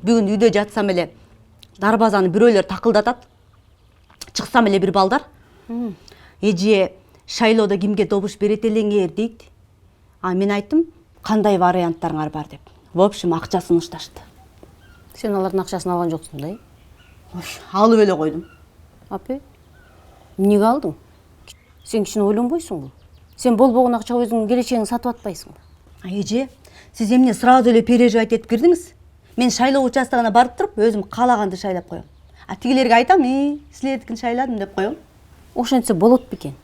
Бүгін үйде жатсам эле дарбазаны бирөөлөр такылдатат. Чыксам эле бир балдар. Эже шайлоодо кимге добуш берет элеңер дейт. А мен айттым, кандай варианттарыңар бар деп. В общем, акчасын ушташты. Сен алардын акчасын алган жоксуң да? Алып эле койдум. Апа, эмнеге алдың? Сен кичине ойлонбойсуңбу? Сен болбогон акчага өзүңдүн келечегиңди сатып атпайсыңбы? Эже, сиз эмне сразу эле переживать этип кирдиңиз? Мен шайлоо участогуна барып туруп, өзүм каалаганды шайлап коем. А тигилерге айтам, силердикин шайладым деп коем. Ошентсе болот бекен.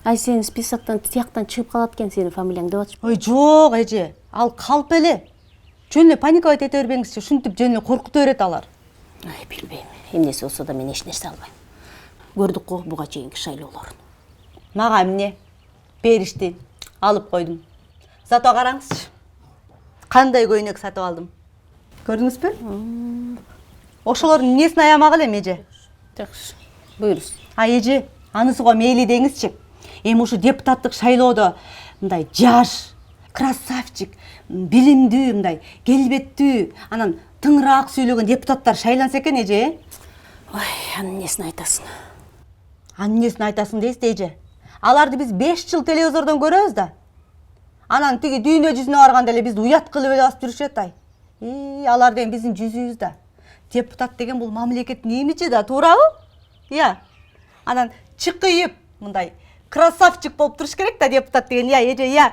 Ай сен списоктон тияктан чыгып калат экен сенин фамилияң деп атышпы? Ой, жок, эже. Ал калп эле. Жөн эле паниковать эте бербеңизчи, ушинтип жөн эле коркута берет алар. Ай, билбейм. Эмнеси болсо да мен эч нерсе албайм. Көрдүк го буга чейинки шайлоолорун. Мага эмне? Беришти. Алып койдум. Зато караңызчы. Кандай көйнөк сатып алдым. Көрдүңүзбү? Ошолордун эмнесин аямак элем, эже. Жакшы. Буйрус. А эже, анысыга мейли деңизчи. Эми ушу депутаттык шайлоодо мындай жаш, красавчик, билимдүү, мындай келбеттүү, анан тыңыраак сүйлөгөн депутаттар шайланса экен, эже. Ой, анын несин айтасың? Анын несин айтасың дейсиз, эже. Аларды биз 5 жыл телевизордон көрөбүз да. Анан тиги дүйнө жүзүнө барганда эле бизди уят кылып эле басып жүрүшөт ай. Алар деген биздин жүзүбүз да. Депутат деген бул мамлекеттин имиджи да, туурабы? Иә. Анан чыкыйып мындай красавчик болуп туруш керек да депутат деген, иә, эже, иә.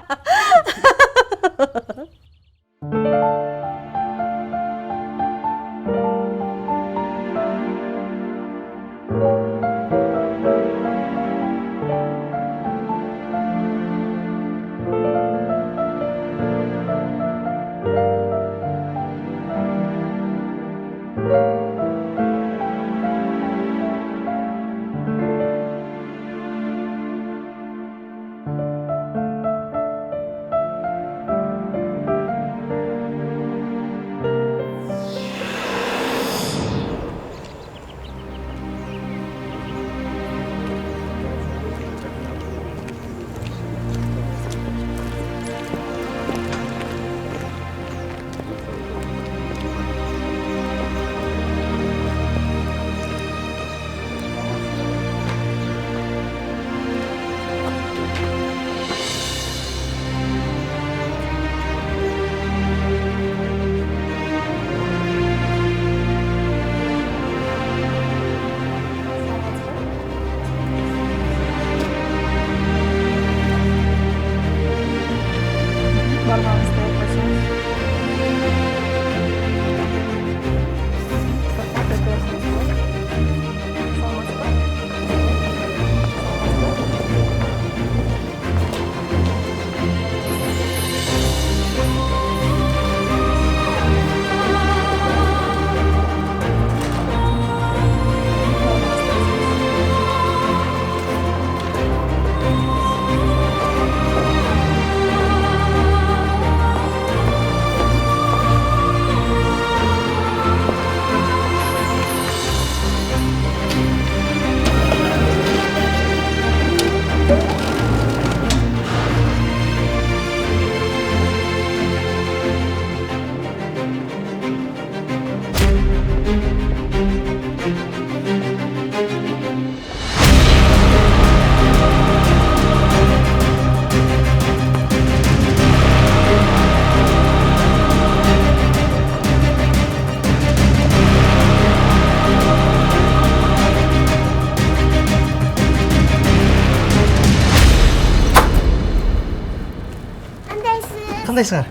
Кандайсыңар?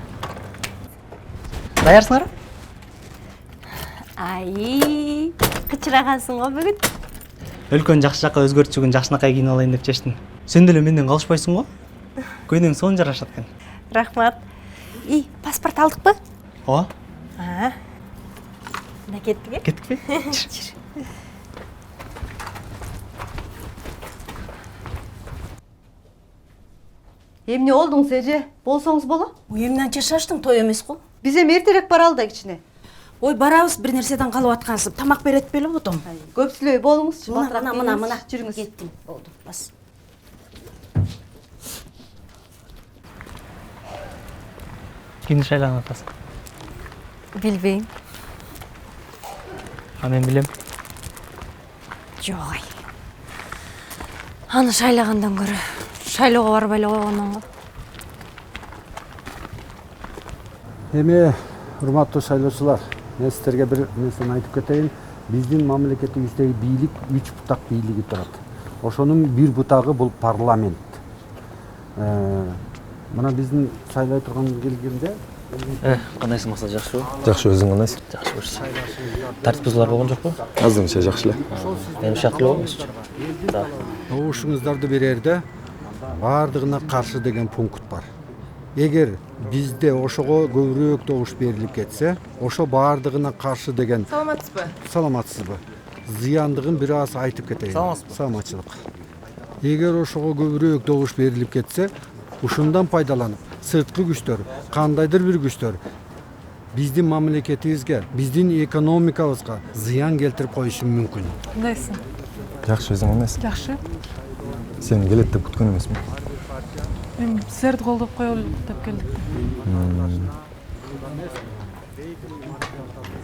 Даярсыңар? Ай, кычырагансың го бүгүн. Өлкөнү жакшы жакка өзгөртчүгүн жакшынакай кийинип алайын деп чечтим. Сен деле менден калышпайсың го? Көйнөң сонун жарашат экен. Рахмат. Паспорт алдыкпы? Ооба. Мына кеттик. Кеттикпи? Эмне болдуңуз, эже? Болсоңуз боло? Эмне анча шаштың, той эмес го? Биз эми эртерээк баралы да кичине. Ой, барабыз, бир нерседен калып аткансып, тамак берет беле отом. Көп сүйлөй болуңузчу. Мына. Жүрүңүз. Кеттим. Болду. Бас. Кимди шайланып атасың? Билбейм. Мен билем. Жок ай. Аны шайлагандан көрө шайлоого барбай эле койгондон го. Эми, урматтуу шайлоочулар, мен сиздерге бир нерсени айтып кетейин. Биздин мамлекетибиздеги бийлик 3 бутак бийлиги турат. Ошонун бир бутагы бул парламент. Мына биздин шайлай турган келгенде Кандайсың Максат, жакшыбы? Жакшы, өзүң кандайсың? Жакшы көрсү. Тартип бузуулар болгон жокпу? Азырынча жакшы эле. Эми шакылуу болмосчу. Да. добушуңуздарды берерде баардыгына каршы деген пункт бар. Эгер бизде ошого көбүрөөк добуш берилип кетсе, ошо баардыгына каршы деген саламатсызбы? Зыяндыгын бир аз айтып кетейин. Саламатчылык. Эгер ошого көбүрөөк добуш берилип кетсе, ушундан пайдаланып сырткы күчтөр, кандайдыр бир күчтөр биздин мамлекетибизге, биздин экономикабызга зыян келтирип коюшу мүмкүн. Кандайсың? Жакшы, өзүң кандайсың? Жакшы. Сен келет деп күткөн эмесмин. Мен силерди колдоп коелу деп келдик.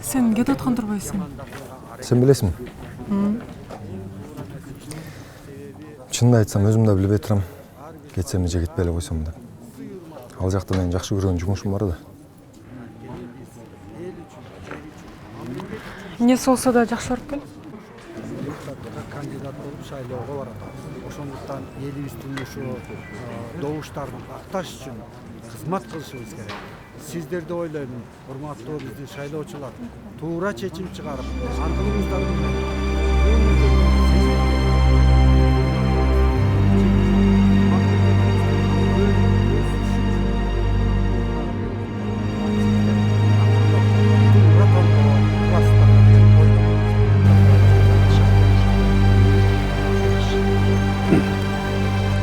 Сен кетип аткан турбайсың? Сен билесиңби? Чынымды айтсам, өзүм да билбей турам. Кетсем же кетпей эле койсом деп. Ал жакта менин жакшы көргөн жумушум бар да. Эмнеси болсо да жакшы барып кел. Кандидат болуп шайлоого барат. Ошондуктан элибиздин ушу добуштарын акташ үчүн кызмат кылышыбыз керек. Сиздерди ойлойм, урматтуу биздин шайлоочулар, туура чечим чыгарып, аркылыңыздарды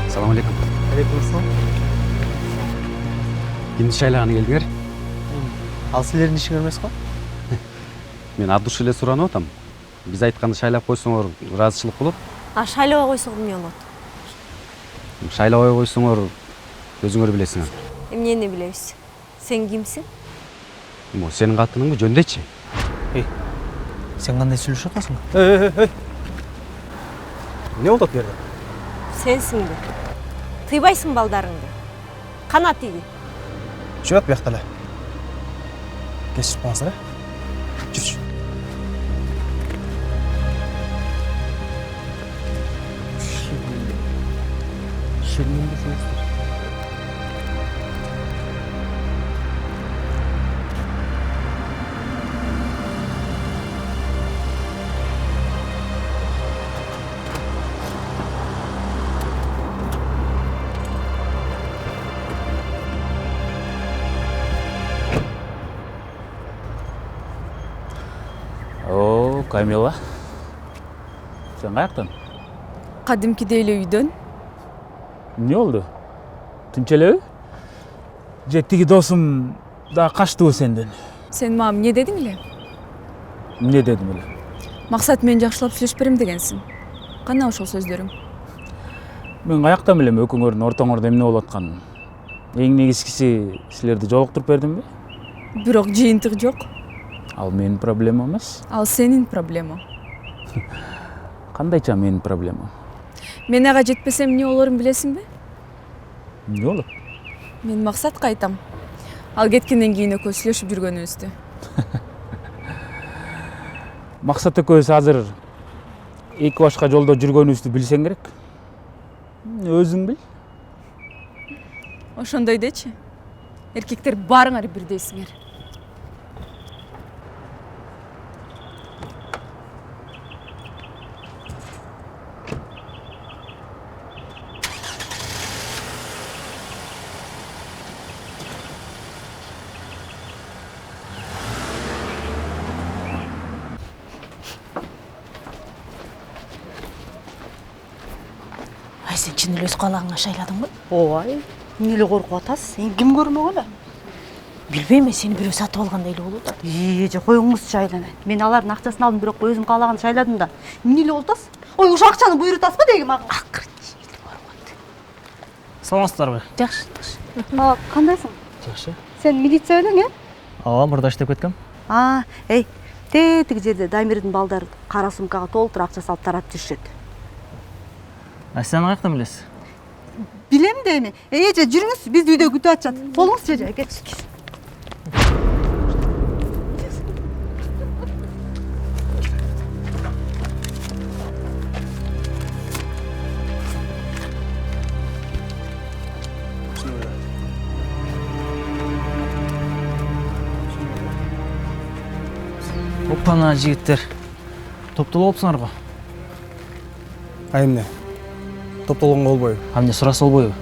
Салам алейкум. Алейкум ассалам. Кимди шайлаганы келдиңер? Ал силердин ишиңер эмес го? Мен ат душ эле суранып атам. Биз айтканды шайлап койсоңор ыраазычылык болот. А шайлоого койсок эмне болот? Шайлабай койсоңор өзүңөр билесиңер. Эмнени билебиз? Сен кимсиң? Мо сенин катыныңбы жөндөчү? Сен кандай сүйлөшүп атасың? Эмне болот бу жерде? Сенсиңби? Тыйбайсың балдарыңды. Кана тийди. Жүрөт биякта эле. Кечирип коңуздар, жүрчү. О, Камила. Сен каяктан? Кадимкидей эле үйдөн. Эмне болду? Тинчелеби? Же тиги досум да качтыбы сенден? Сен мага эмне дедиң эле? Эмне дедим эле? Максат менен жакшылап сүйлөшүп берем дегенсиң. Кана ошол сөздөрүң? Мен каяктан билем экөөңөрдүн ортоңордо эмне болуп атканын? Эң негизгиси силерди жолуктуруп бердимби? Бирок жыйынтык жок. Ал менин проблемам эмес. Ал сенин проблема. Кандайча менин проблемам? Мен ага жетпесем эмне болорун билесиңби? Эмне болот? Мен Максатка айтам. Ал кеткенден кийин экөө сүйлөшүп жүргөнүбүздү. Максат экөөбүз азыр эки башка жолдо жүргөнүбүздү билсең керек. Өзүң бил. Ошондой дечи. Эркектер баарыңар бирдейсиңер. Ай, сен чын эле өз калагыңа шайладыңбы? Ой, эмне эле коркуп атасыз? Сен ким көрмөгөн эле? Билбейм, сени бирөө сатып алгандай эле болуп атат. Же коюңуз шайлана. Мен алардын акчасын алдым, бирок өзүм каалаганды шайладым да. Эмне эле болуп атасыз? Ой, ушул акчаны буйрутасызбы деги мага? Саламатсыздарбы? Жакшы. Кандайсың? Жакшы. Сен милиция белең, Ооба, мурда иштеп кеткем. Эй, тетиги жерде Дамирдин балдары кара сумкага толтур акча салып таратып жүрүшөт. Сен каяктан билесиз? Билем да эми. Эже жүрүңүз, бизди үйдө күтүп атышат. Болуңуз эже, кетчик. Опана жигиттер. Топтолуп алыпсыңар го. Эмне? Топтолгонго болбойбу. Эмне сураса болбойбу?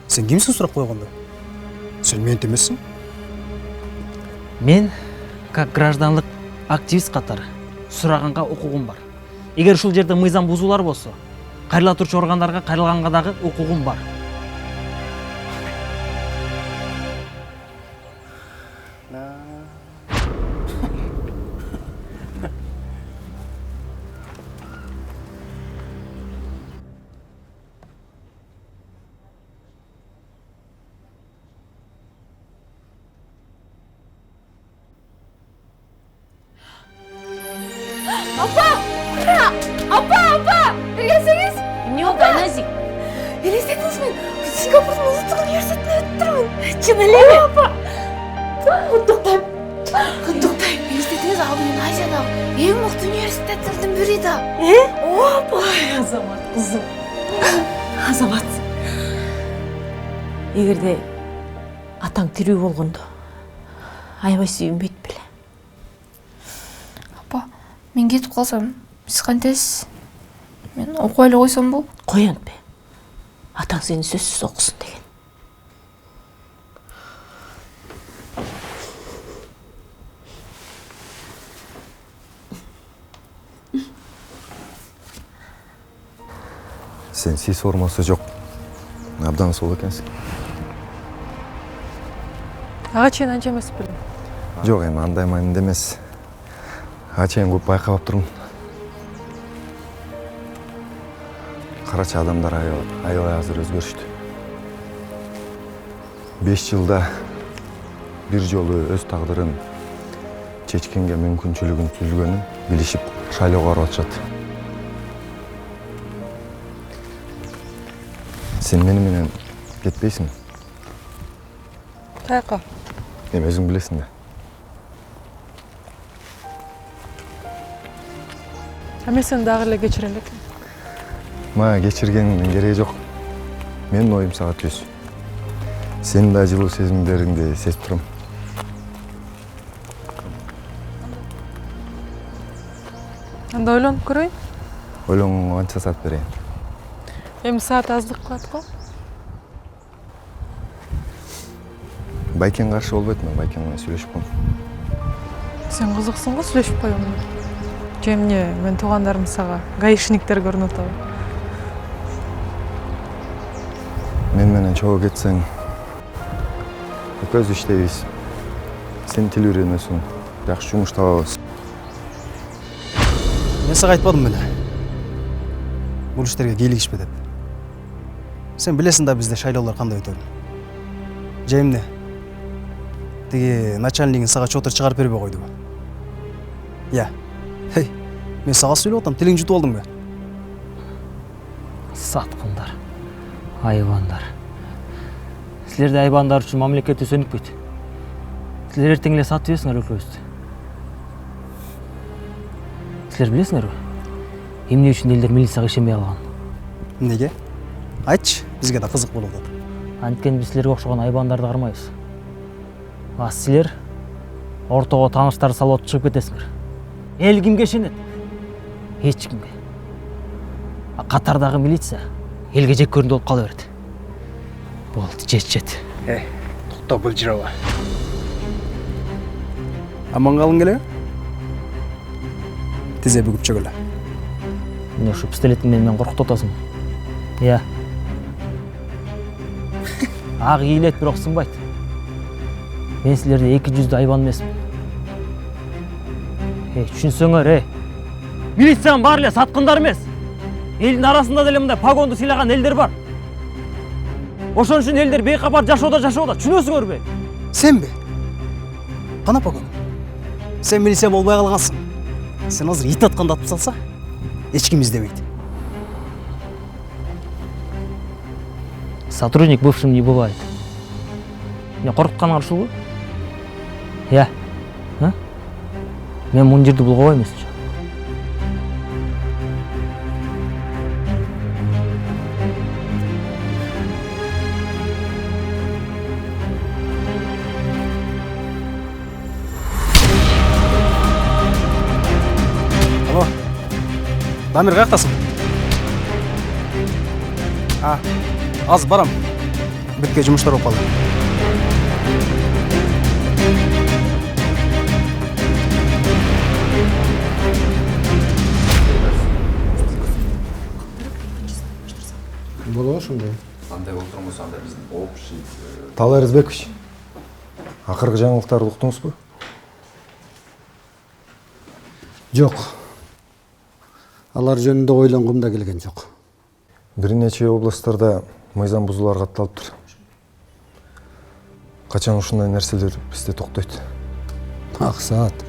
Сен кимсиң сурап койгондо? Сен менти эмессиң? Мен как гражданлык активист катары сураганга укугум бар. Эгер ушул жерде мыйзам бузуулар болсо, кайрыла турчу органдарга кайрылганга дагы укугум бар. Эмне болду Айназик? Елестетіңіз мен Сингапурдың ұлттық университетіне өттірмін. Шын элеби? Апа! Құттықтайм. Елестетіңіз алдымен Азиядағы ең мықты университеттердің бірі да. Опа! Азамат, қызым. Азамат. Эгерде атаң тирүү болгондо аябай сүйүнбөйт беле. Апа, мен кетіп қалсам, сіз қантесіз? Мен оқу эле койсом бул? Коян бе. Атаң сени сөзсүз окусун деген. Сен сый формасы жок. Абдан сол экенсиң. Ага чейин анча эмес белем. Жок, эми андай маанинде эмес. Чейин көп байкап турмун. Карачы адамдар аябай азыр өзгөрүштү. 5 жылда бир жолу өз тагдырын чечкенге мүмкүнчүлүгүн түзгөнүн билишип шайлоого барып атышат. Сен мени менен кетпейсиң? Каяка? Эми өзүң билесиң да. Мен сени дагы эле кечире элекмин. Мага кечиргениңдин кереги жок. Менин оюм сага түз. Сенин да жылуу сезимдериңди сезип турам. Анда ойлонуп көрөйүн. Ойлонгонго канча саат берейин? Эми саат аздык кылат го. Байкен каршы болбойт, мен Байкен менен сүйлөшүп коем. Сен кызыксың го сүйлөшүп коем. Же эмне, мен туугандарым сага гаишниктер көрүнүп атабы? Мен менен чогуу кетсең, экөөбүз иштейбиз. Сен тил үйрөнөсүң, жакшы жумуш табабыз. Мен сага айтпадым беле. Бул иштерге кийлигишпе деп. Сен билесиң да бизде шайлоолор кандай өтөдү. Же эмне? Тиги начальнигиң сага чотур чыгарып бербей койдубу? Я. Хей, мен сага сүйлөп атам, тилиң жутуп алдың бе? Саткындар, айбандар. Силерде айбандар үчүн мамлекет өсөнүкпөйт. Силер эртең эле сатып жиберсиңер өлкөбүздү. Силер билесиңерби? Эмне үчүн элдер милицияга ишенбей калган? Неге? Айтчы, бизге да кызык болуп атат. Анткени биз силерге окшогон айбандарды кармайбыз. А силер ортого тааныштарды салып отуп чыгып кетесиңер. Эл кимге ишенет? Эч кимге. Катардагы милиция элге жек көрүндү болуп кала берет. Болду, жет. Токто былжыраба. Аман калың келе? Тизе бүгүп чөгөлө. Эмне ушу пистолетиң менен коркутуп атасың? Иә. Ак ийилет, бирок сынбайт. Мен силерде эки жүздүү айбан эмесмин. Түшүнсөңөр, милициянын баары эле саткындар эмес. Элдин арасында деле мындай погонду сыйлаган элдер бар. Ошон үчүн элдер бейкапар жашоодо, түшүнөсүңөрбү? Сенби? Кана погон? Сен милиция болбай калгансың. Сен азыр ит атканды атып салса, эч ким издебейт. Сотрудник бывшим не бывает. Мен коркутканың ушул. Я. Мен мун жерди булгабай эмесчи. Алло. Дамир каяктасың? Аз барам. Бетке жумуштар болуп калды. Болобу ошондой. Андай отурмаса андай биздин общий Талай Рызбекович. Акыркы жаңылыктарды уктуңузбу? Жок. Алар жөнүндө ойлонгум да келген жок. Бир нече областтарда мыйзам бузуулар катталыптыр. Качан ушундай нерселер бизде токтойт? Аксаат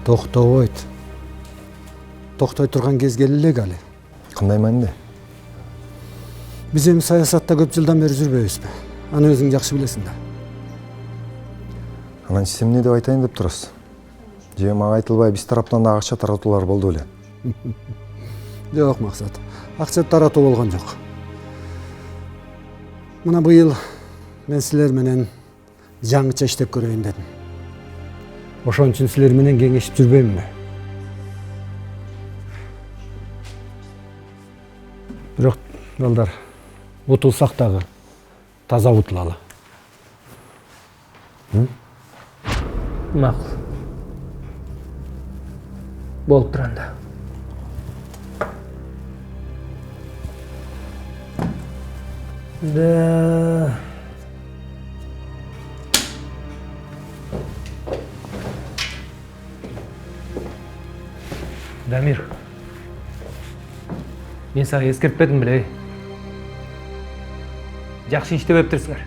токтобойт. Токтой турган кез келе элек али. Кандай мааниде? Биз эми саясатта көп жылдан бери жүрбөйбүзбү? Аны өзүң жакшы билесиң да. Анан сиз эмне деп айтайын деп турасыз? Же мага айтылбай биз тараптан да акча таратуулар болду беле? Жок, Максат. Акча таратуу болгон жок. Мына быйыл мен силер менен жаңыча иштеп көрөйүн дедим. Ошон үчүн силер менен кеңешип жүрбөймүнбү? Бирок балдар, утулсак дагы таза утулалы. Макул. Болуп турганда. Да. Дамир. Мен сага эскертпедим беле. Жакшы иштеп өптүрсүңөр.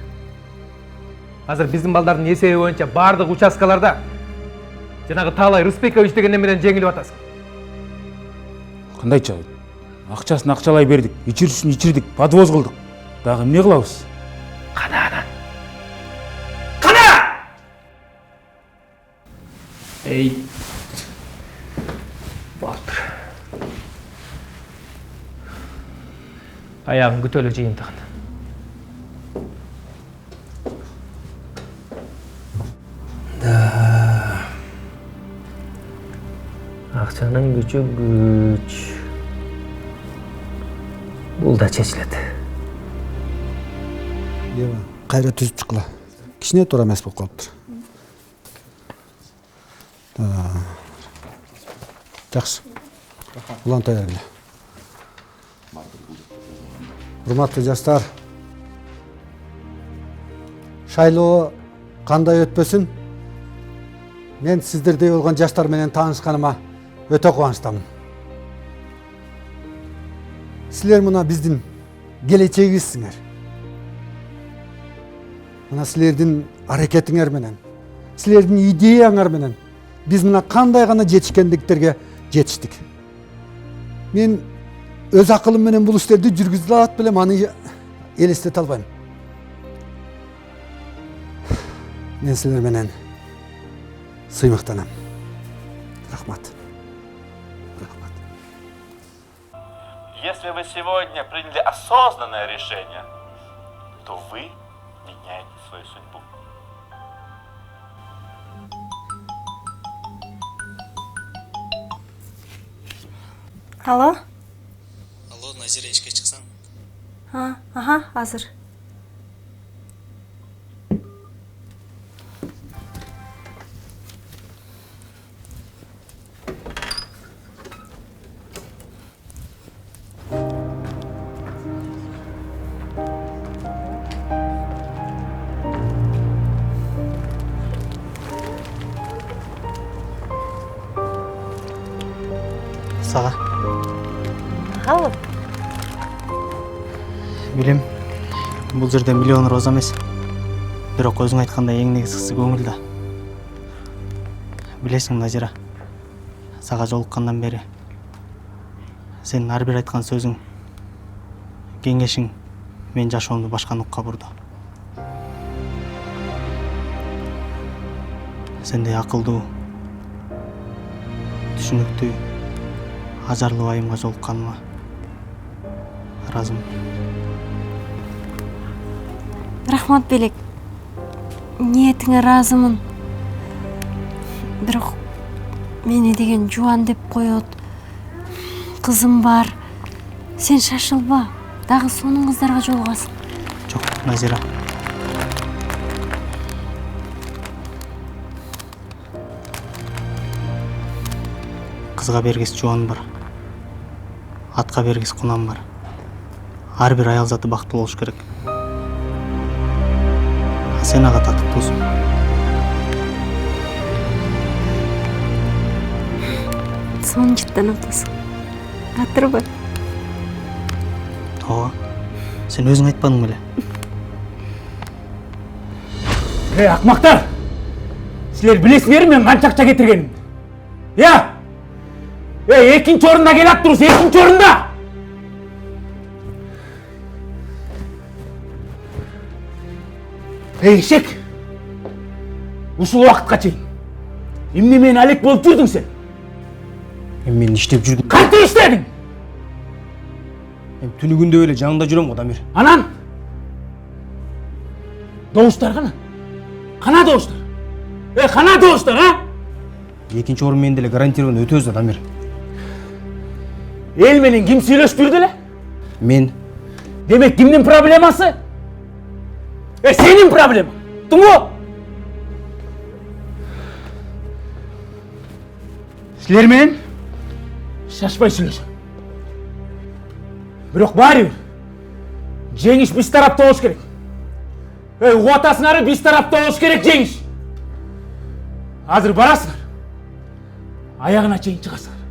Азыр биздин балдардын эсеби боюнча бардык участкаларда жанагы Талай Рысбекович деген неменен жеңилип атасың. Кандайча? Акчасын акчалай бердик, ичиришин ичирдик, подвоз кылдык. Дагы эмне кылабыз? Кана анан. Кана! Эй. Болуптур. Аягын күтөлө жыйынтыгын. Акчанын күчү күч. Бул да чечилет. Ева, кайра түзүп чыккыла. Кичине туура эмес болуп калыптыр. Жакшы. Улантай бергиле. Урматтуу жаштар, шайлоо кандай өтпөсүн? Мен сиздердей болгон жаштар менен таанышканыма өтө кубанычтамын. Силер мына биздин келечегибизсиңер. Мына силердин аракетиңер менен, силердин идеяңар менен биз мына кандай гана жетишкендиктерге жетиштик. Мен өз акылым менен бул иштерди жүргүзө алат белем, аны элестете албайм. Мен силер менен сыймыктанам. Рахмат. Если вы сегодня приняли осознанное решение, то вы меняете свою судьбу. Алло? Алло, Назира, ишке чыксаң? Аха, азыр. Сага. Алло. Билем, бул жерде миллион роза эмес. Бирок өзүң айткандай эң негизгиси көңүл да. Билесиң, Назира, сага жолуккандан бери сенин ар бир айткан сөзүң, кеңешиң мен жашоомду башка нукка бурду. Сендей акылдуу, түшүнүктүү, ажарлуу айымга жолукканыма ыраазымын. Рахмат, Белек. Ниетиңе ыраазымын. Бирок мени деген жуан деп коет. Кызым бар. Сен шашылба. Дагы сонун кыздарга жолугасың. Жок, Назира. Кызга бергис жуан бар. Атка бергис кунам бар. Ар бир аял заты бактылуу болуш керек. Сен ага татыктуусуң. Сонун жыттан атасың. Атырбы? Ооба. Сен өзүң айтпадың беле? Акмактар! Силер билесиңерби мен канча акча кетиргенин? Экинчи орунда келип туруңуз, экинчи орунда! Эшек! Ушул убакытка чейин эмне менен алек болуп жүрдүң сен? Мен иштеп жүрдүм. Кантип иштедиң? Мен түнү күндө эле жанында жүрөм го, Дамир. Анан? Добуштар кана? Кана добуштар? Кана добуштар, а? Экинчи орун менен деле гарантированно өтөбүз да, Дамир. Эл менен ким сүйлөшүп жүрдү эле? Мен. Демек кимдин проблемасы? Сенин проблема. Туңу? Силер менен шашпай сүйлөшөм. Бирок баары бир жеңиш биз тарапта болуш керек. Угуп атасыңар, биз тарапта болуш керек жеңиш. Азыр барасыңар. Аягына чейин чыгасыңар.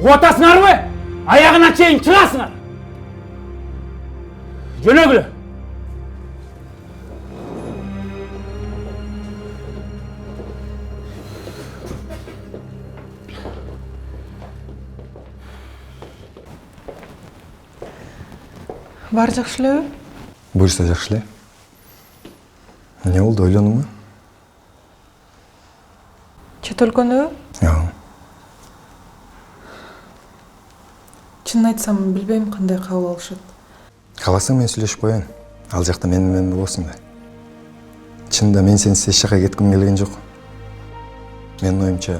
Угуп атасыңарбы? Аягына чейин чыгасыңар. Жөнөгүлө. Бар жакшы элеби? Буюрса жакшы эле. Эмне болду, ойлондуңбу? Чет өлкөнүбү? Чынын айтсам, билбейм кандай кабыл алышат. Кааласаң мен сүйлөшүп коеюн. Ал жакта мен болосуң да. Чынында мен сенсиз эч жака кетким келген жок. Менин оюмча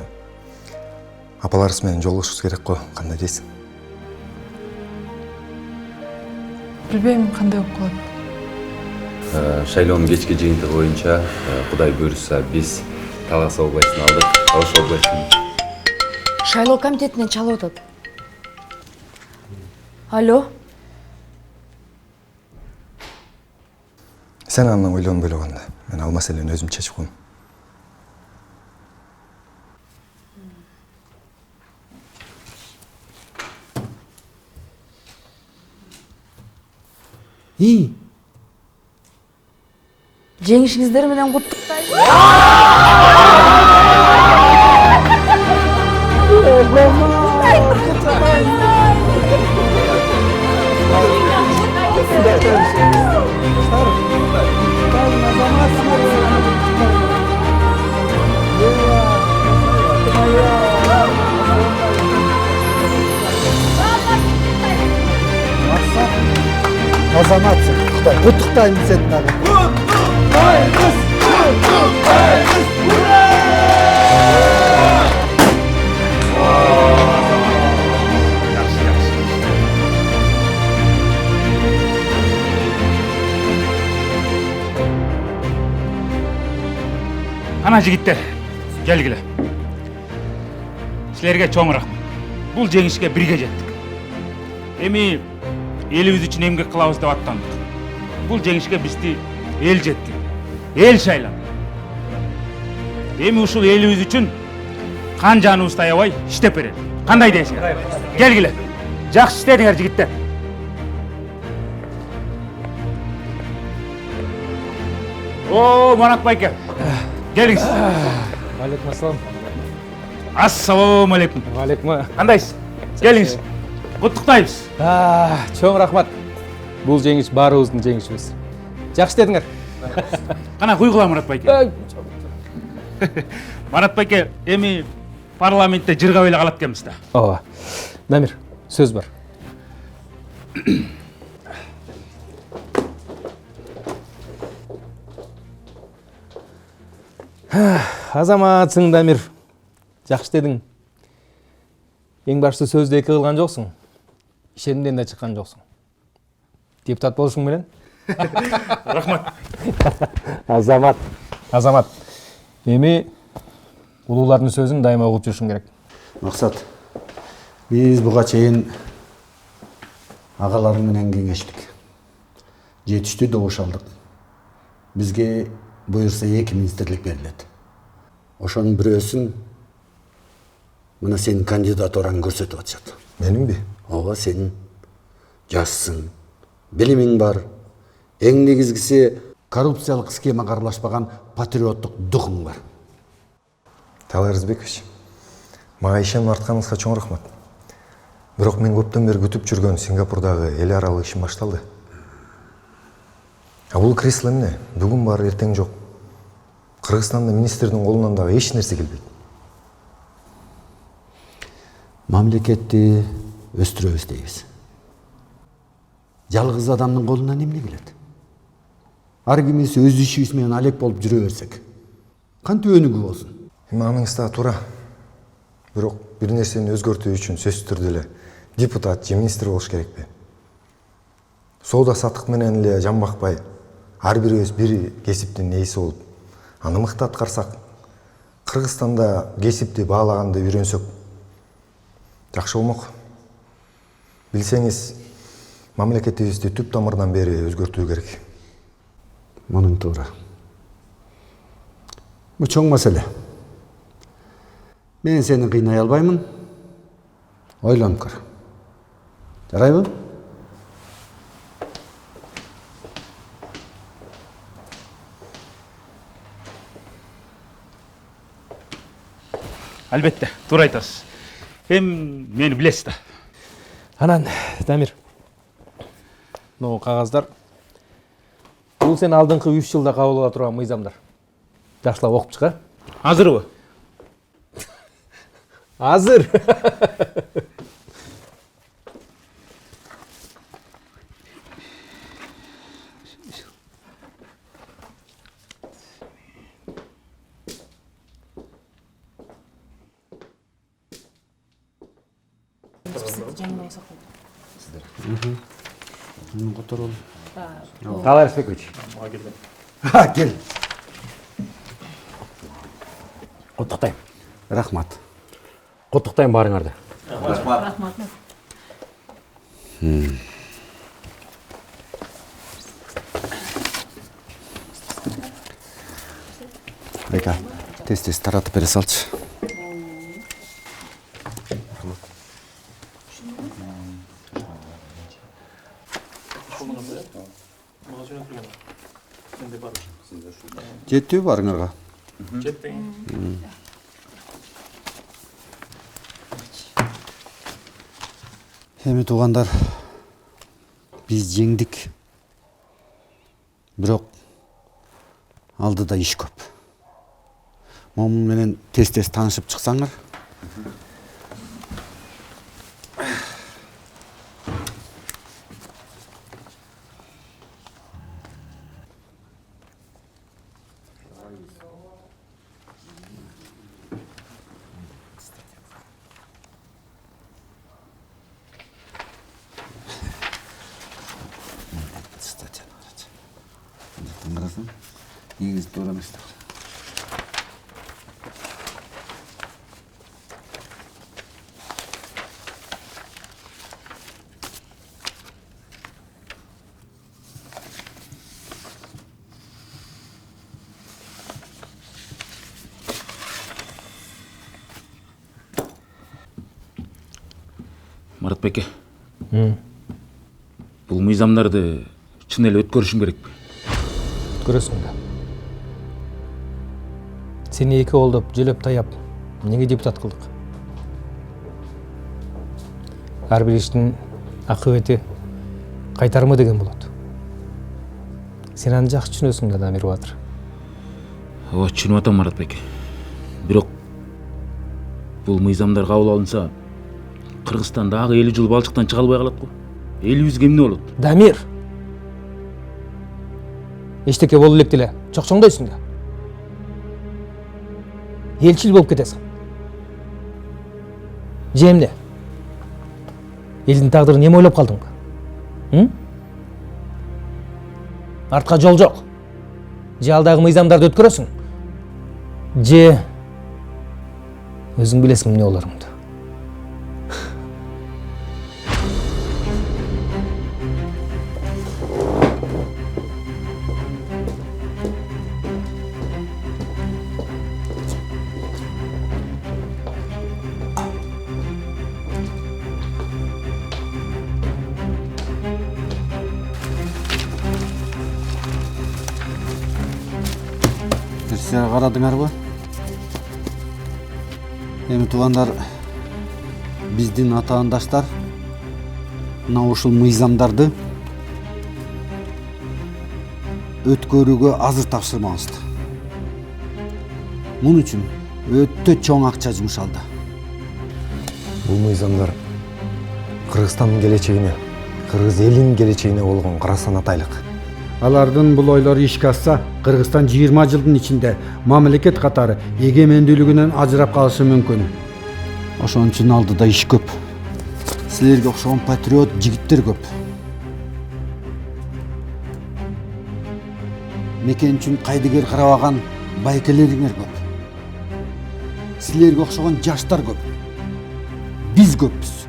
апаларыбыз менен жолугушубуз керек го, кандай дейсиң? Билбейм кандай болуп калат. Шайлоонун кечки жыйынтыгы боюнча Кудай буйруса биз талас областын алдык. Талаш областын. Шайлоо комитетинен чалып атат. Алло. Сен андан ойлонбой эле калганда. Мен ал маселени өзүм чечип коем. Жеңишиңиздер менен куттуктайм. Азаматсың. Куттуктайм сени дагы. Ана жигиттер, келгиле. Силерге чоң рахмат. Бул жеңишке бирге жеттик. Эми элибиз үчүн эмгек кылабыз деп аттандык. Бул жеңишке бизди эл жетти. Эл шайлады. Эми ушул элибиз үчүн кан жаныбызды аябай иштеп берели. Кандай дейсиңер? Келгиле. Жакшы иштедиңер жигиттер. Манат байке. Келиңиз. Алейкум ассалам. Ассалаумағалейкум. Алейкум. Қандайсыз? Келіңіз. Құттықтаймыз. Чоң рахмат. Бұл жеңіс барыбыздың жеңісіміз. Жақсы дедіңер. Қана құйғыла Марат байке. Марат байке, эми парламентте жырға беле қалат кеміз да. Ооба. Дамир, сөз бар. Азаматсың, Дамир. Жақсы дедің. Ең башты сөзді екі қылған жоқсың. Шерімден де шыққан жоқсың. Депутат болышың менен? Рахмат. Азамат. Эми улуулардын сөзүн дайыма угуп жүрүшүң керек. Мақсат, біз бұға чейін ағаларың менен кеңештік. Жетішті добуш алдық. Бізге бұйырса 2 министрлік беріледі. Ошоның біреусін мына сенің кандидатураң көрсетіп атышат. Менің бе? Ооба, сенің жассың, билимиң бар. Эң негизгиси коррупциялык схемага аралашпаган патриоттук духуң бар. Талай Рызбекович, мага ишеним артканыңызга чоң рахмат. Бирок мен көптөн бери күтүп жүргөн Сингапурдагы эл аралык ишим башталды. А бул кресло эмне? Бүгүн бар, эртең жок. Кыргызстанда министрдин колунан дагы эч нерсе келбейт. Мамлекетти өстүрөбүз дейбиз. Жалгыз адамдын колунан эмне келет? Ар кимиз өз ишибиз менен алек болуп жүрө берсек, кантип өнүгүү болсун? Аныңыз да туура. Бирок бир нерсени өзгөртүү үчүн сөзсүз түрдө эле депутат же министр болуш керекпи? Соода саттык менен эле жамбакпай, ар бирибиз бир кесиптин ээси болуп, аны мыкты аткарсак, Кыргызстанда кесипти баалаганды үйрөнсөк жакшы болмок. Билсеңиз, мамлекетибизди түп тамырдан бери өзгөртүү керек. Мунун туура. Бул чоң маселе. Мен сени кыйнай албаймын. Ойлонуп көр. Жарайбы? Албетте, туура айтасыз. Мени билесиз да. Анан, Дамир, мына кагаздар бул сен алдыңкы 3 жылда кабыл ала турган мыйзамдар. Жакшылап окуп чыга. Азырбы? Азыр. Талай Рысбекович. Кел. Куттуктайм. Рахмат. Куттуктайм барыңарды. Рахмат. Айка, тез таратып бере салчы. Жеттүү барыңарга? Жетти. Эми туугандар, биз жеңдик. Бирок алдыда иш көп. Момун менен тез таанышып чыксаңар. Негизи туура эмес да. Марат байке. Бул мыйзамдарды чын эле өткөрүшүм керекпи? Өткөрөсүң да. Сени эки колдоп, жөлөп таяп, эмнеге депутат кылдык? Ар бир иштин акыбети кайтарма деген болот. Сен аны жакшы түшүнөсүң да, Дамир Батыр. Ооба, түшүнүп атам Маратбек. Бирок бул мыйзамдар кабыл алынса, Кыргызстан дагы 50 жыл балчыктан чыга албай калат го. Элибизге эмне болот? Дамир! Эчтеке боло элек деле, чокчоңдойсуң да. Элчил болуп кетесиң. Же эмне? Элдин тагдырын эме ойлоп калдың ба? Артка жол жок. Же алдагы мыйзамдарды өткөрөсүң? Же өзүң билесиң эмне болоруңду. Силер карадыңарбы? Эми туугандар, биздин атаандаштар мына ушул мыйзамдарды өткөрүүгө азыр тапшырмабызды. Мун үчүн өтө чоң акча жумшалды. Бул мыйзамдар Кыргызстандын келечегине, кыргыз элинин келечегине болгон карасан атайлык. Алардын бул ойлору ишке ашса, Кыргызстан 20 жылдын ичинде мамлекет катары эгемендүүлүгүнөн ажырап калышы мүмкүн. Ошон үчүн алдыда иш көп. Силерге окшогон патриот жигиттер көп. Мекен үчүн кайдыгер карабаган байкелериңер көп. Силерге окшогон жаштар көп. Биз көппүз.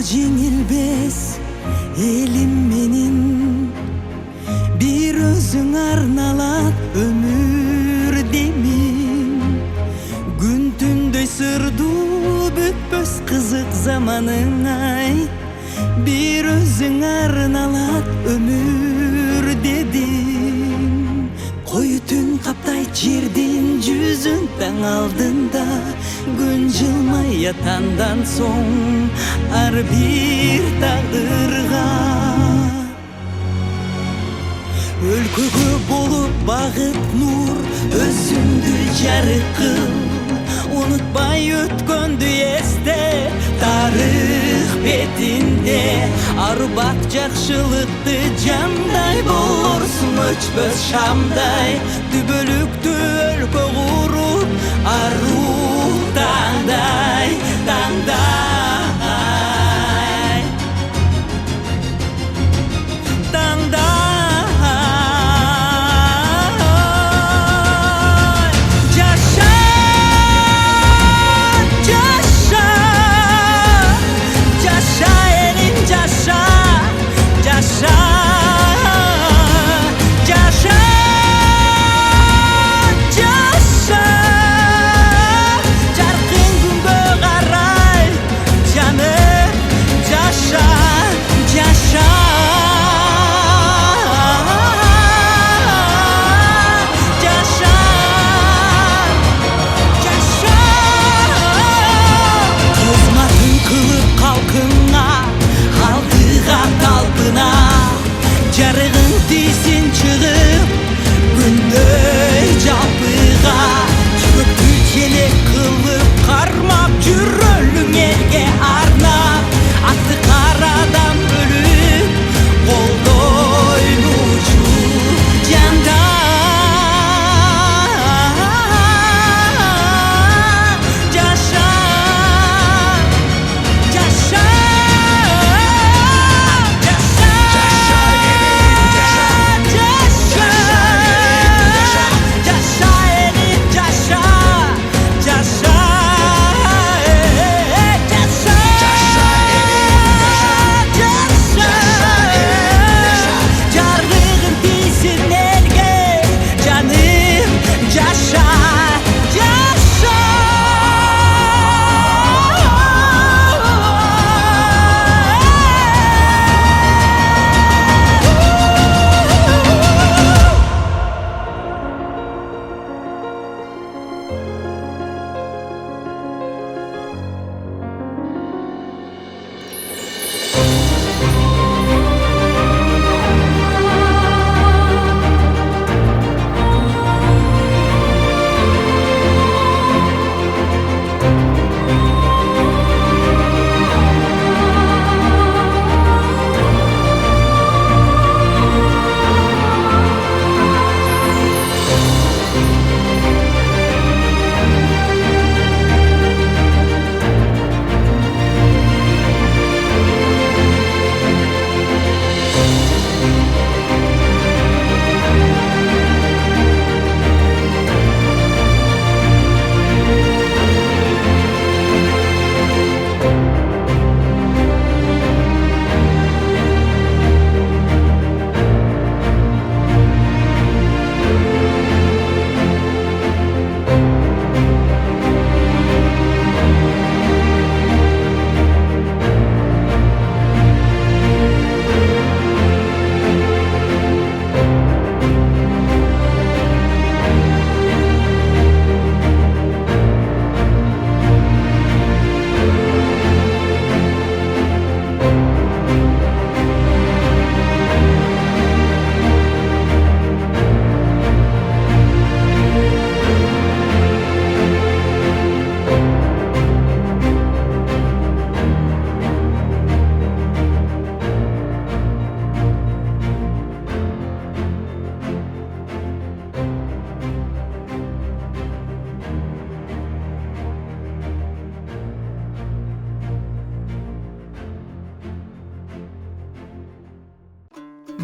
жеңилбес элим менин бир өзүң арналат өмүр демин күн түндөй сырдуу бүтпөс кызык заманың ай бир өзүң арналат өмүр дедим кою түн каптайт жердин жүзүн таң алдында Gün жылмай tandan soң ар bir taqdırga Өлкөгө болуп багыт нур өзүңдү жарык кыл Unutmay өткөндү эсте тарых бетинде Арбак жакшылыкты жандай болорсуң өчпөс шамдай Дүбөлүктү өлкө куруп аруу таңдай Жарығың тисин чыгып күндөй жапыга Чөктү желек кылып кармап жүрөлүң элге арнап Атты карадан бөлүп колдойлучу жанда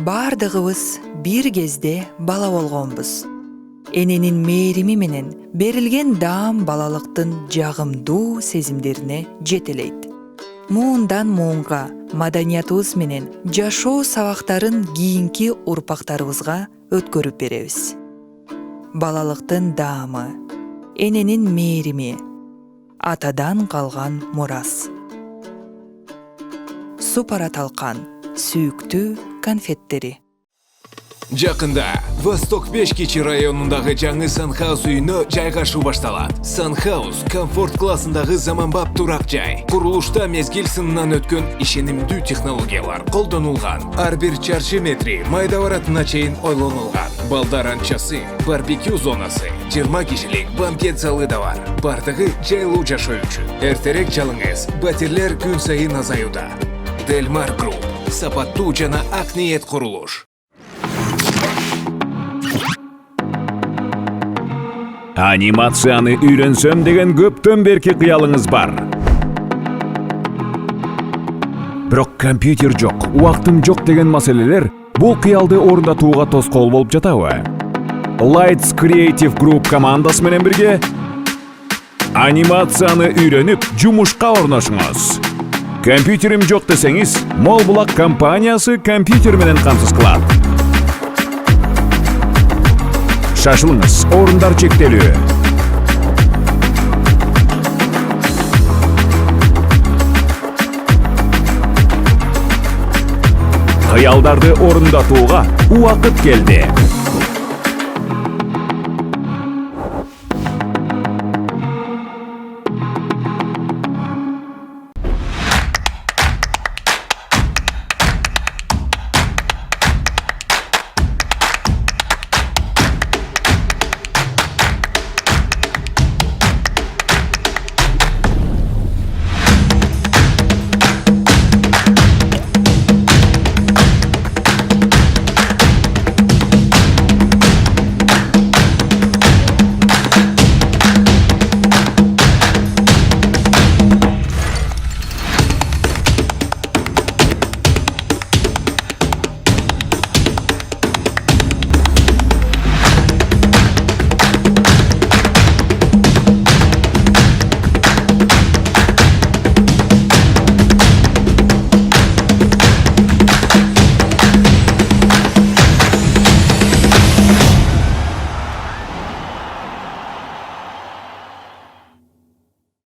Бардығыбыз бир кезде бала болгонбуз. Эненин мээрими менен берилген даам балалыктын жагымдуу сезимдерине жетелейт. Муундан муунга маданиятыбыз менен жашоо сабактарын кийинки урпактарыбызга өткөрүп беребиз. Балалыктын даамы, эненин мээрими, атадан калган мурас. Супара талкан, сүйүктүү конфеттери. Жақында Восток 5 кечи районундағы жаңы Санхаус үйіні жайғашу башталат. Санхаус комфорт классындағы заманбап турақ жай. Құрылышта мезгіл сынынан өткен ишенимдүү технологиялар қолданылған. Арбир чаршы метри майда баратына чейин ойлонылған. Балдар анчасы, барбекю зонасы, 20 кишилик банкет залы да бар. Бардығы жайлуу жашоо үчүн. Эртерээк жалыңыз, батирлер күн сайын азаюда. Делмар Групп, сапаттуу жана ак ниет курулуш. Анимацияны үйренсем деген көптөн берки кыялыңыз бар. Бирок компьютер жок, убактым жок деген маселелер бул кыялды орундатууга тоскоол болуп жатабы? Lights Creative Group командасы менен бирге анимацияны үйрөнүп, жумушка орношуңуз. Компьютерим жок десеңиз, Молбулак компаниясы компьютер менен камсыз кылат. Шашылыңыз, орындар чектелүү. Кыялдарды орундатууга убакыт келди.